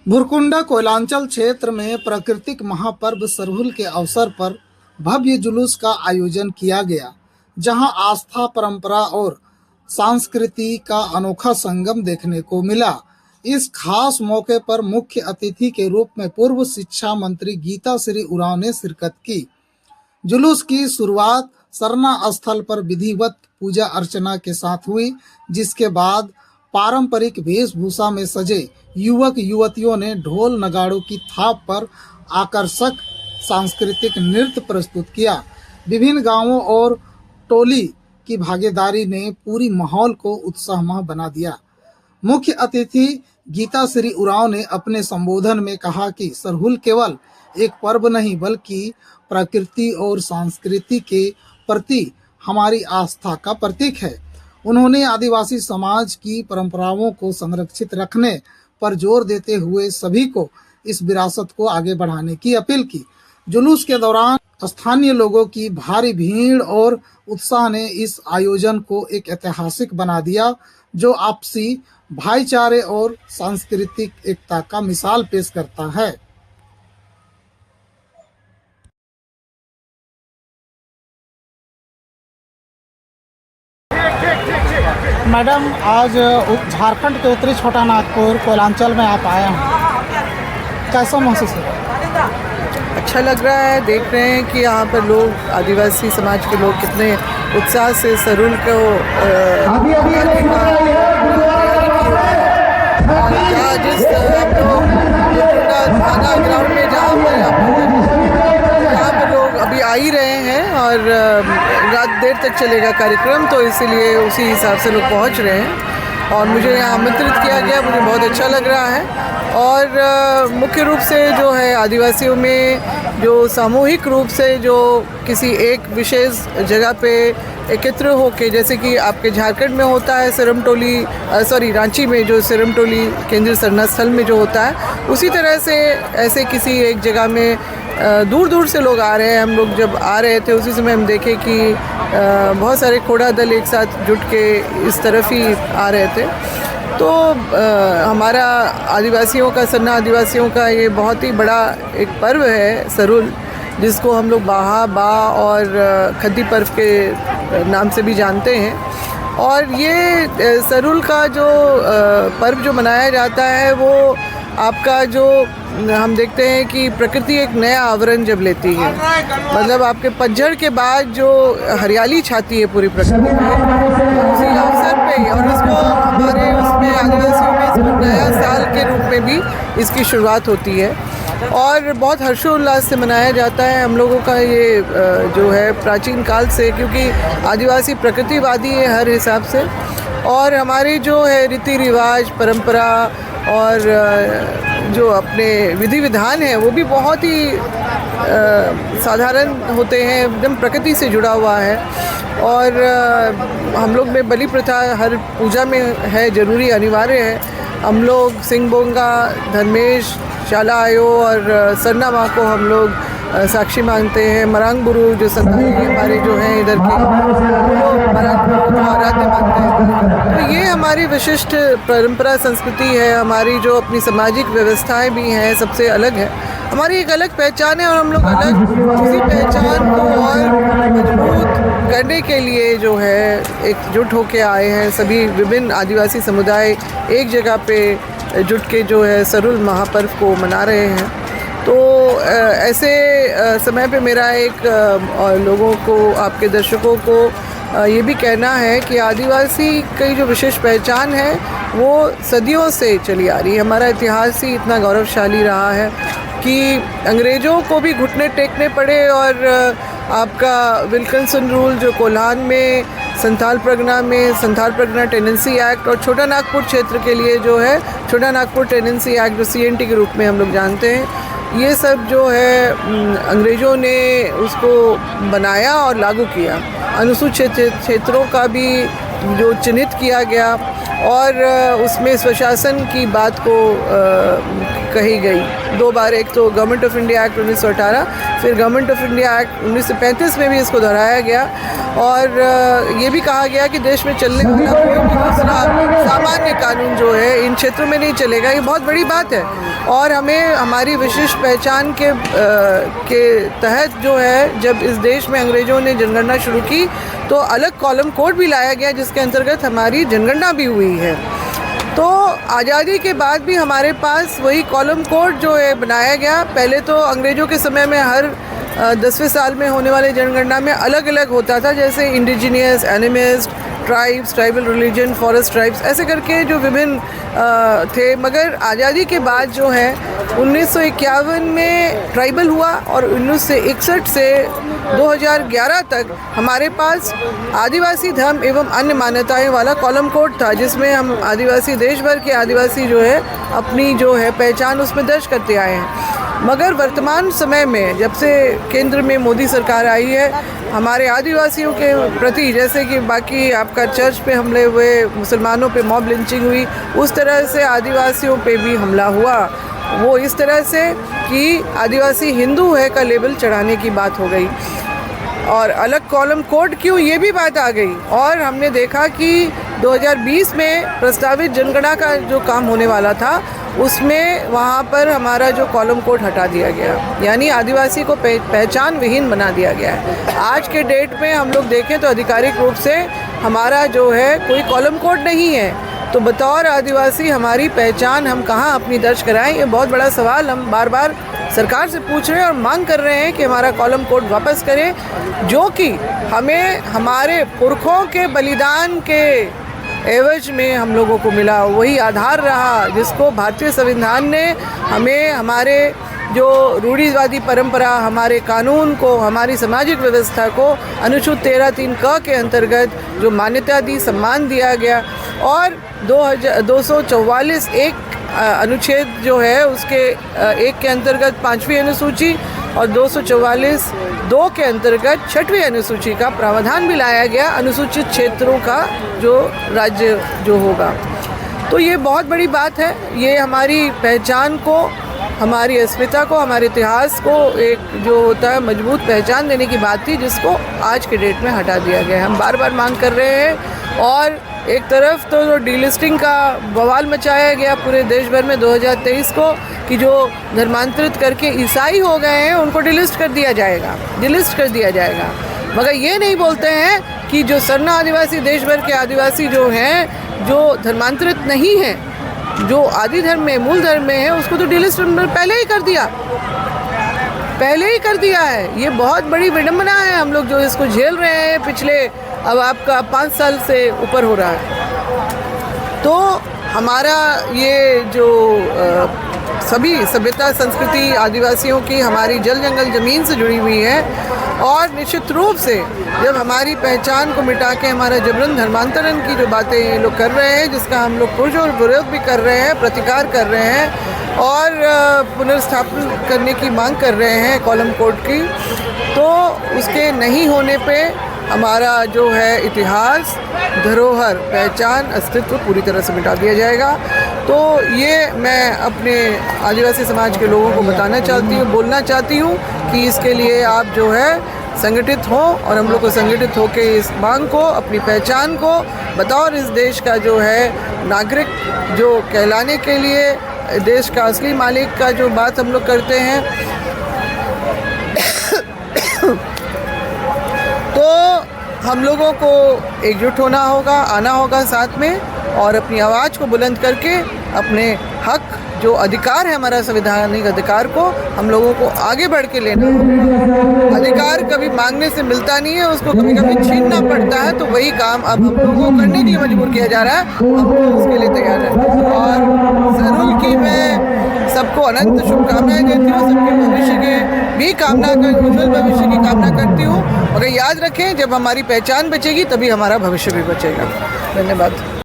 भुरकुंडा कोयलांचल क्षेत्र में प्राकृतिक महापर्व सरहुल के अवसर पर भव्य जुलूस का आयोजन किया गया, जहां आस्था, परंपरा और संस्कृति का अनोखा संगम देखने को मिला। इस खास मौके पर मुख्य अतिथि के रूप में पूर्व शिक्षा मंत्री गीता श्री उरांव ने शिरकत की। जुलूस की शुरुआत सरना स्थल पर विधिवत पूजा अर्चना के साथ हुई, जिसके बाद पारंपरिक वेशभूषा में सजे युवक युवतियों ने ढोल नगाड़ों की थाप पर आकर्षक सांस्कृतिक नृत्य प्रस्तुत किया। विभिन्न गांवों और टोली की भागीदारी ने पूरी माहौल को उत्साहमय बना दिया। मुख्य अतिथि गीता श्री उरांव ने अपने संबोधन में कहा कि सरहुल केवल एक पर्व नहीं बल्कि प्रकृति और संस्कृति के प्रति हमारी आस्था का प्रतीक है। उन्होंने आदिवासी समाज की परंपराओं को संरक्षित रखने पर जोर देते हुए सभी को इस विरासत को आगे बढ़ाने की अपील की। जुलूस के दौरान स्थानीय लोगों की भारी भीड़ और उत्साह ने इस आयोजन को एक ऐतिहासिक बना दिया, जो आपसी भाईचारे और सांस्कृतिक एकता का मिसाल पेश करता है। मैडम, आज झारखंड के उत्तरी छोटा नागपुर कोयलांचल में आप आए हैं, कैसा महसूस हो? अच्छा लग रहा है। देख रहे हैं कि यहाँ पर लोग, आदिवासी समाज के लोग कितने उत्साह से सरहुल को जिस थाना ग्राउंड में जहाँ पर लोग अभी आ ही रहे हैं और रात देर तक चलेगा कार्यक्रम, तो इसीलिए उसी हिसाब से लोग पहुँच रहे हैं और मुझे यहाँ आमंत्रित किया गया। मुझे बहुत अच्छा लग रहा है। और मुख्य रूप से जो है आदिवासियों में जो सामूहिक रूप से जो किसी एक विशेष जगह पे एकत्र होके, जैसे कि आपके झारखंड में होता है रांची में जो सिरमटोली केंद्रीय सरना स्थल में जो होता है, उसी तरह से ऐसे किसी एक जगह में दूर दूर से लोग आ रहे हैं। हम लोग जब आ रहे थे उसी समय हम देखे कि बहुत सारे खोड़ा दल एक साथ जुट के इस तरफ ही आ रहे थे। तो हमारा आदिवासियों का, सरना आदिवासियों का ये बहुत ही बड़ा एक पर्व है सरहुल, जिसको हम लोग बाहा, बा और खद्दी पर्व के नाम से भी जानते हैं। और ये सरहुल का जो पर्व जो मनाया जाता है वो आपका जो हम देखते हैं कि प्रकृति एक नया आवरण जब लेती है, मतलब आपके पतझड़ के बाद जो हरियाली छाती है पूरी प्रकृति में, उसी अवसर पे, और इसको हमारे उसमें आदिवासियों में इसको नया साल के रूप में भी इसकी शुरुआत होती है और बहुत हर्षोल्लास से मनाया जाता है। हम लोगों का ये जो है प्राचीन काल से, क्योंकि आदिवासी प्रकृतिवादी है हर हिसाब से, और हमारे जो है रीति रिवाज, परंपरा और जो अपने विधि विधान है वो भी बहुत ही साधारण होते हैं, एकदम प्रकृति से जुड़ा हुआ है। और हम लोग में बलि प्रथा हर पूजा में है, ज़रूरी अनिवार्य है। हम लोग सिंहबोंगा, धर्मेश, शाला आयो और सरना माँ को हम लोग साक्षी मानते हैं। मरांग बुरु जो संताली हमारे जो हैं इधर के, वो मरांग बुरु को आराध्य मानते हैं। तो ये हमारी विशिष्ट परंपरा संस्कृति है, हमारी जो अपनी सामाजिक व्यवस्थाएं भी हैं सबसे अलग है, हमारी एक अलग पहचान है। और हम लोग अलग उसी पहचान को और मजबूत करने के लिए जो है एकजुट होके आए हैं। सभी विभिन्न आदिवासी समुदाय एक जगह पे जुट के जो है सरहुल महापर्व को मना रहे हैं। तो ऐसे समय पे मेरा एक लोगों को, आपके दर्शकों को ये भी कहना है कि आदिवासी की जो विशेष पहचान है वो सदियों से चली आ रही है। हमारा इतिहास ही इतना गौरवशाली रहा है कि अंग्रेज़ों को भी घुटने टेकने पड़े। और आपका विल्किंसन रूल जो कोल्हान में, संथाल परगना टेनेंसी एक्ट, और छोटा नागपुर क्षेत्र के लिए जो है छोटा नागपुर टेनेंसी एक्ट जो CNT के रूप में हम लोग जानते हैं, ये सब जो है अंग्रेज़ों ने उसको बनाया और लागू किया। अनुसूचित क्षेत्रों का भी जो चिन्हित किया गया और उसमें स्वशासन की बात को कही गई 2 बार। एक तो गवर्नमेंट ऑफ इंडिया एक्ट 1918, फिर गवर्नमेंट ऑफ इंडिया एक्ट 1935 में भी इसको दोहराया गया और ये भी कहा गया कि देश में चलने वाला कोई भी दूसरा सामान्य कानून जो है इन क्षेत्रों में नहीं चलेगा। ये बहुत बड़ी बात है और हमें हमारी विशिष्ट पहचान के तहत जो है, जब इस देश में अंग्रेज़ों ने जनगणना शुरू की तो अलग कॉलम कोड भी लाया गया जिसके अंतर्गत हमारी जनगणना भी हुई है। तो आज़ादी के बाद भी हमारे पास वही कॉलम कोड जो है बनाया गया। पहले तो अंग्रेज़ों के समय में हर 10वें साल में होने वाले जनगणना में अलग अलग होता था, जैसे indigenous, animist, tribes, tribal religion, forest tribes, ऐसे करके जो विभिन्न थे। मगर आज़ादी के बाद जो है 1951 में ट्राइबल हुआ और 1961 से 2011 तक हमारे पास आदिवासी धर्म एवं अन्य मान्यताएं वाला कॉलम कोड था, जिसमें हम आदिवासी, देश भर के आदिवासी जो है अपनी जो है पहचान उसमें दर्ज करते आए हैं। मगर वर्तमान समय में जब से केंद्र में मोदी सरकार आई है, हमारे आदिवासियों के प्रति, जैसे कि बाकी आपका चर्च पे हमले हुए, मुसलमानों पे मॉब लिंचिंग हुई, उस तरह से आदिवासियों पे भी हमला हुआ। वो इस तरह से कि आदिवासी हिंदू है का लेबल चढ़ाने की बात हो गई और अलग कॉलम कोड क्यों, ये भी बात आ गई। और हमने देखा कि 2020 में प्रस्तावित जनगणना का जो काम होने वाला था उसमें वहाँ पर हमारा जो कॉलम कोड हटा दिया गया, यानी आदिवासी को पहचान विहीन बना दिया गया है। आज के डेट में हम लोग देखें तो आधिकारिक रूप से हमारा जो है कोई कॉलम कोड नहीं है। तो बतौर आदिवासी हमारी पहचान हम कहाँ अपनी दर्ज कराएं, ये बहुत बड़ा सवाल हम बार बार सरकार से पूछ रहे हैं और मांग कर रहे हैं कि हमारा कॉलम कोड वापस करें, जो कि हमें हमारे पुरखों के बलिदान के एवज में हम लोगों को मिला, वही आधार रहा जिसको भारतीय संविधान ने हमें, हमारे जो रूढ़िवादी परंपरा, हमारे कानून को, हमारी सामाजिक व्यवस्था को अनुच्छेद 13(3) क के अंतर्गत जो मान्यता दी, सम्मान दिया गया। और 244 एक अनुच्छेद जो है उसके एक के अंतर्गत 5वीं अनुसूची और 244(2) के अंतर्गत 6वीं अनुसूची का प्रावधान भी लाया गया, अनुसूचित क्षेत्रों का जो राज्य जो होगा। तो ये बहुत बड़ी बात है। ये हमारी पहचान को, हमारी अस्मिता को, हमारे इतिहास को एक जो होता है मजबूत पहचान देने की बात थी, जिसको आज के डेट में हटा दिया गया है। हम बार बार मांग कर रहे हैं और एक तरफ तो जो डीलिस्टिंग का बवाल मचाया गया पूरे देश भर में 2023 को कि जो धर्मांतरित करके ईसाई हो गए हैं उनको डिलिस्ट कर दिया जाएगा, मगर ये नहीं बोलते हैं कि जो सरना आदिवासी, देश भर के आदिवासी जो हैं, जो धर्मांतरित नहीं हैं, जो आदि धर्म में, मूल धर्म में है, उसको तो डिलिस्ट पहले ही कर दिया है। ये बहुत बड़ी विडंबना है। हम लोग जो इसको झेल रहे हैं पिछले, अब आपका 5 साल से ऊपर हो रहा है। तो हमारा ये जो सभी सभ्यता, संस्कृति आदिवासियों की हमारी जल जंगल ज़मीन से जुड़ी हुई है और निश्चित रूप से जब हमारी पहचान को मिटा के हमारा जबरन धर्मांतरण की जो बातें ये लोग कर रहे हैं, जिसका हम लोग पुरजोर विरोध भी कर रहे हैं, प्रतिकार कर रहे हैं और पुनर्स्थापन करने की मांग कर रहे हैं कॉलम कोड की, तो उसके नहीं होने पे हमारा जो है इतिहास, धरोहर, पहचान, अस्तित्व पूरी तरह से मिटा दिया जाएगा। तो ये मैं अपने आदिवासी समाज के लोगों को बताना चाहती हूँ, बोलना चाहती हूँ कि इसके लिए आप जो है संगठित हों और हम लोग को संगठित होकर इस मांग को, अपनी पहचान को बतौर इस देश का जो है नागरिक जो कहलाने के लिए, देश का असली मालिक का जो बात हम लोग करते हैं, तो हम लोगों को एकजुट होना होगा, आना होगा साथ में और अपनी आवाज़ को बुलंद करके अपने हक, जो अधिकार है हमारा संवैधानिक अधिकार को, हम लोगों को आगे बढ़ के लेना होगा। अधिकार कभी मांगने से मिलता नहीं है, उसको कभी कभी छीनना पड़ता है। तो वही काम अब हम लोगों को करने के लिए मजबूर किया जा रहा है। हम लोग उसके लिए तैयार हैं और ज़रूर की मैं सबको अनंत शुभकामनाएं देती हूँ, सबके भविष्य के भी कामना कर, उज्जवल भविष्य की कामना करती हूँ। मगर याद रखें, जब हमारी पहचान बचेगी तभी हमारा भविष्य भी बचेगा। धन्यवाद।